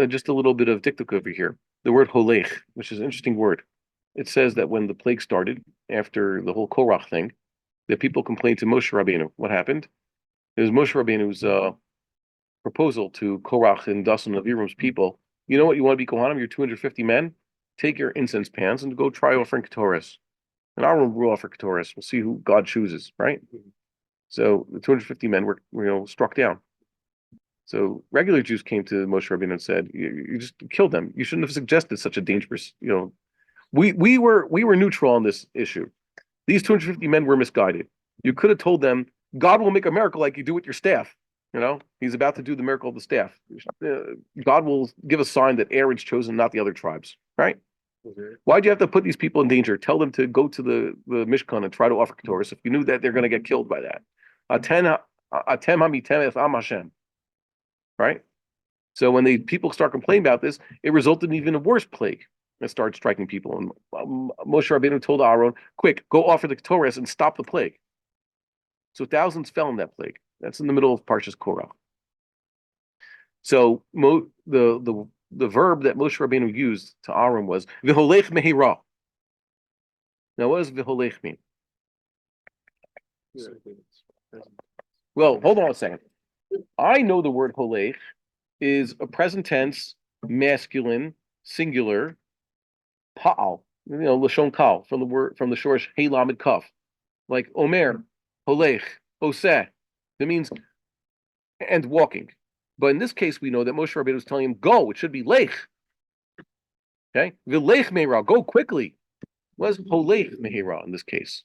just a little bit of dictic over here. The word holech, which is an interesting word. It says that when the plague started, after the whole Korach thing, the people complained to Moshe Rabbeinu. What happened? It was Moshe Rabbeinu's proposal to Korach and Dasan of Aviram's people. You know what? You want to be Kohanim? You're 250 men. Take your incense pans and go try offering Ketores. And Aaron will offer Ketores. We'll see who God chooses, right? So the 250 men were struck down. So regular Jews came to Moshe Rabbeinu and said, "You just killed them. You shouldn't have suggested such a dangerous. We were neutral on this issue. These 250 men were misguided. You could have told them God will make a miracle like you do with your staff. He's about to do the miracle of the staff. God will give a sign that Aaron's chosen, not the other tribes, right? Okay. Why do you have to put these people in danger? Tell them to go to the Mishkan and try to offer Ketores if you knew that they're going to get killed by that. Atem hamitem es am Hashem. Right? So when the people start complaining about this, it resulted in even a worse plague that started striking people. And Moshe Rabbeinu told Aaron, quick, go offer the Ketores and stop the plague. So thousands fell in that plague. That's in the middle of Parshas Korah. So the verb that Moshe Rabbeinu used to Aaron was v'holech mehira. Now what does v'holech mean? Well, hold on a second. I know the word holech is a present tense, masculine, singular, pa'al, lashon kal, from the shorish hey lamed kaf, like omer, holech, oseh. That means and walking. But in this case, we know that Moshe Rabbeinu was telling him, go. It should be lech. Okay, v'lech meira, go quickly. What is holech mehira in this case?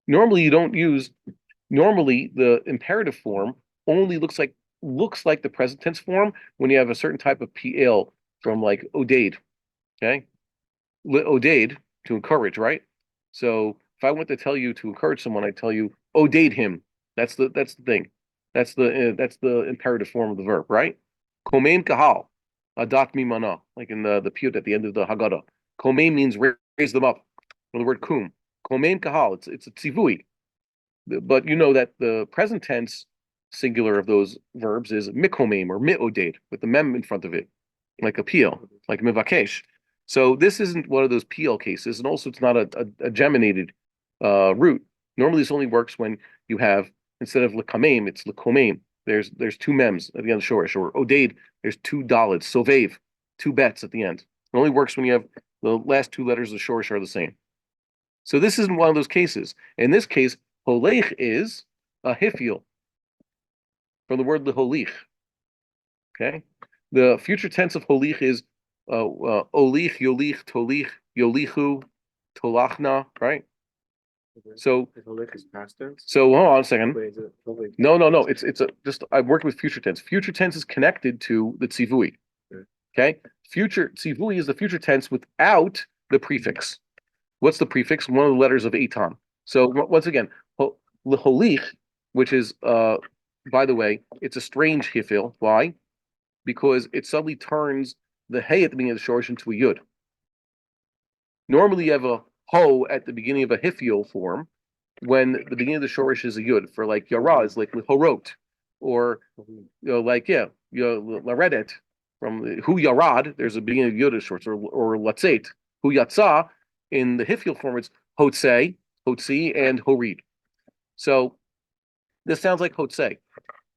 Normally, the imperative form only looks like the present tense form when you have a certain type of PL from like odaid, okay? Odaid, to encourage, right? So if I want to tell you to encourage someone, I tell you odaid him. That's the thing. That's the imperative form of the verb, right? Komeim kahal, adat mimana, like in the piyut at the end of the Haggadah. Komeim means raise them up. From the word kum. Komeim kahal, it's a tzivui. But you know that the present tense singular of those verbs is mikomim or mi'oded with the mem in front of it, like a peel, like mivakesh. So this isn't one of those peel cases, and also it's not a geminated root. Normally this only works when you have, instead of lekamim, it's lekomim. There's two mems at the end of shorish, or oded, there's two dalids, sovev, two bets at the end. It only works when you have the last two letters of the shorish are the same. So this isn't one of those cases. In this case, holech is a hifil from the word leholich. Okay, the future tense of holich is olich, yolich, tolich, yolichu, tolachna. Right. Okay. So holich is past tense. So hold on a second. Wait, is it No. It's just I've worked with future tense. Future tense is connected to the tzivui. Okay. Future tzivui is the future tense without the prefix. What's the prefix? One of the letters of Eitan. So once again, leholich, which is by the way, it's a strange hifil. Why? Because it suddenly turns the hey at the beginning of the shorish into a yud. Normally you have a ho at the beginning of a hifil form when the beginning of the shorish is a yud. For like yara is like horot, or laredet from hu yarad. There's a beginning of yud shorts, or latzet hu yatsa. In the hifil form, it's hotse, hotzi, and horid. So this sounds like hotse.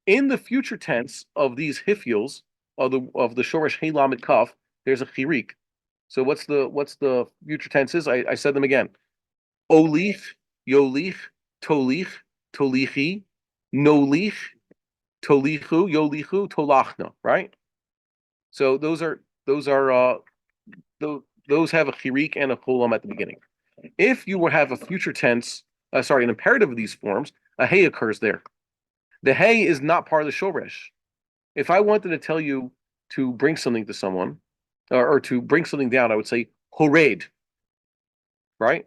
In the future tense of these hifils of the shorish hey lamed kaf, there's a chirik. So what's the future tenses? I said them again. Olich, yolich, tolich, tolichi, nolich, tolichu, yolichu, tolachna. Right. So those have a chirik and a cholam at the beginning. If you would have a future tense, an imperative of these forms, a hey occurs there. The hey is not part of the shoresh. If I wanted to tell you to bring something to someone, or to bring something down, I would say hored, right?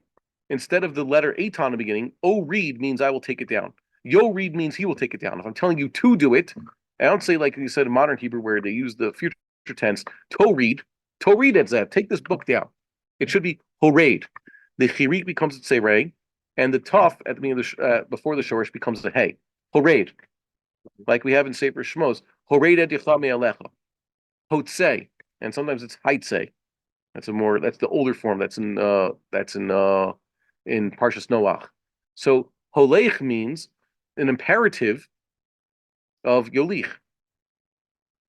Instead of the letter eitan in the beginning, o read means I will take it down. Yo read means he will take it down. If I'm telling you to do it, I don't say like you said in modern Hebrew where they use the future tense, to read etzeh, take this book down. It should be hored. The chirik becomes a tserei, and the tuf at the beginning of before the shorish becomes a hey. Hored, like we have in Sefer Shmos, Hored et Yichla Me'alecha. Hotzei, and sometimes it's Haitzei. That's the older form. In Parshas Noach. So Holech means an imperative of Yolich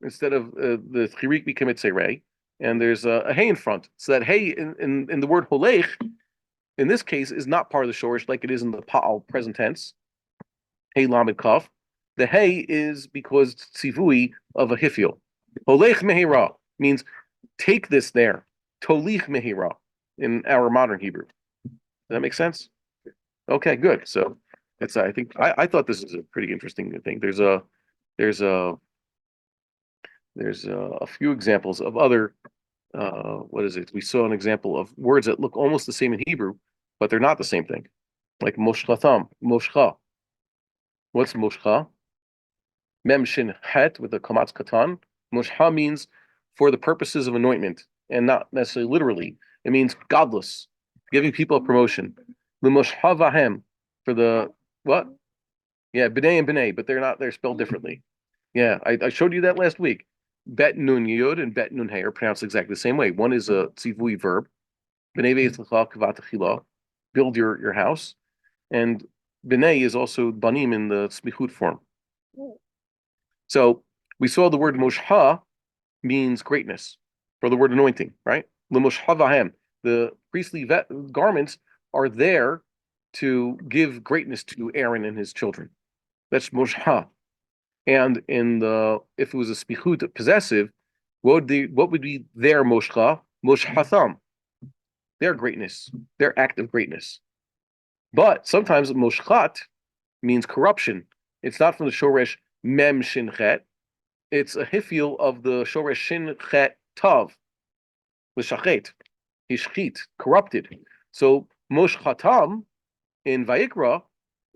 instead of the Chirik become Itzerei, and there's a hey in front. So that hey in the word Holech in this case is not part of the shorish like it is in the Pa'al present tense. Hey Lamed Kaf. The hey is because tzivui of a hifil. Holech mehira means take this there. Tolich mehira in our modern Hebrew. Does that make sense? Okay, good. So it's I think I thought this is a pretty interesting thing. There's a few examples of other what is it? We saw an example of words that look almost the same in Hebrew, but they're not the same thing. Like moshchatam, moshcha. What's moshcha? Mem shin het with a kamatz katan. Moshcha means for the purposes of anointment, and not necessarily literally. It means godless, giving people a promotion. L'moshcha vahem for the what? Yeah, b'nei and b'nei, but they're spelled differently. Yeah, I showed you that last week. Bet nun yud and bet nun hey are pronounced exactly the same way. One is a tzivui verb, b'nei ve'etzlecha kavat build your house, and b'nei is also banim in the smichut form. So we saw the word moshha means greatness for the word anointing, right? L'moshha vahem. The priestly garments are there to give greatness to Aaron and his children. That's moshha. And if it was a spichut possessive, what would be their moshcha? Moshhatham, their greatness, their act of greatness. But sometimes moshchat means corruption. It's not from the shoresh mem shin chet. It's a hifil of the shoresh shin chet tav, l'shachet, hishchit, corrupted. So moshchatam in Vayikra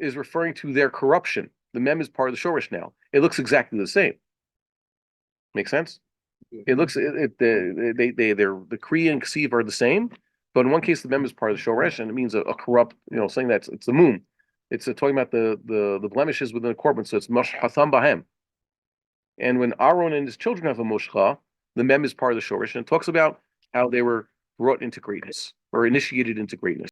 is referring to their corruption. The mem is part of the shoresh now. It looks exactly the same. Make sense? It looks the Kriya and Ksiv are the same, but in one case the mem is part of the shoresh, and it means a corrupt, saying it's the moon. It's talking about the blemishes within the korban, so it's moshchatam bahem. And when Aaron and his children have a moshcha, the mem is part of the shoresh, and it talks about how they were brought into greatness or initiated into greatness.